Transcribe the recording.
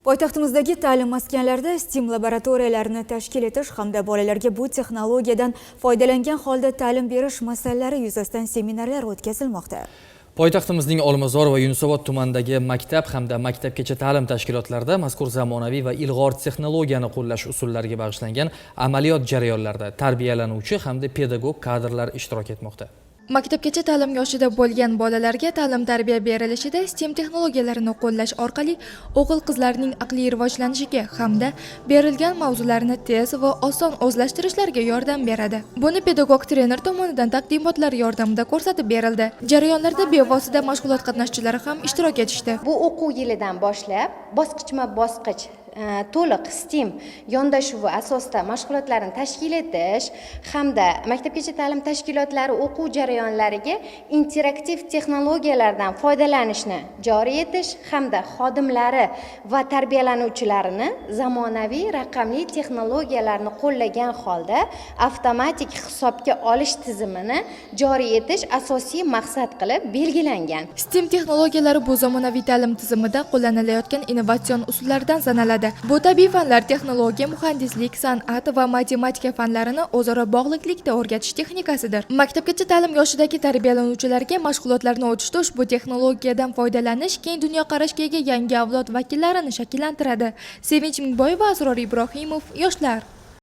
Poytaxtimizdagi ta'lim maskanlarida STEM laboratoriyalarini tashkil etish hamda bolalarga bu texnologiyadan foydalangan holda ta'lim berish masalalari yuzasidan seminarlar o'tkazilmoqda. Poytaxtimizning Olmazor va Yunusobod tumanidagi maktab hamda maktabgacha ta'lim tashkilotlarida mazkur zamonaviy va ilg'or texnologiyani qo'llash usullariga bag'ishlangan amaliyot jarayonlarida tarbiyalanuvchi hamda pedagog kadrlar ishtirok etmoqda. Maktabgacha ta'lim yoshida bo'lgan bolalarga ta'lim-tarbiya berilishida STEM texnologiyalarini qo'llash orqali o'g'il-qizlarning aqliy rivojlanishiga hamda berilgan mavzularni tez va oson o'zlashtirishlarga yordam beradi. Buni pedagog trener tomonidan taqdimotlar yordamida ko'rsatib berildi. Jarayonlarda bevosita mashg'ulot qatnashchilari ham ishtirok etishdi. Bu o'quv yilidan boshlab bosqichma-bosqich to'liq STEM yondashuvi asosida mashg'ulotlarni tashkil etish hamda maktabgacha ta'lim tashkilotlari o'quv jarayonlariga interaktiv texnologiyalardan foydalanishni joriy etish hamda xodimlari va tarbiyalanuvchilarini zamonaviy raqamli texnologiyalarni qo'llagan holda avtomatik hisobga olish tizimini joriy etish asosiy maqsad qilib belgilangan. STEM texnologiyalari bu zamonaviy ta'lim tizimida qo'llanilayotgan innovatsion usullardan sanaladi. Bu tabiiy fanlar, texnologiya, muhandislik, san'at va matematika fanlarini o'zaro bog'liqlikda o'rgatish texnikasidir. Maktabgacha ta'lim yoshidagi tarbiyalanuvchilarga mashg'ulotlarni o'tishda ushbu texnologiyadan foydalanish keng dunyoqarashga ega yangi avlod vakillarini shakllantiradi. Sevinch Mingboyeva, Asror Ibrohimov, yoshlar.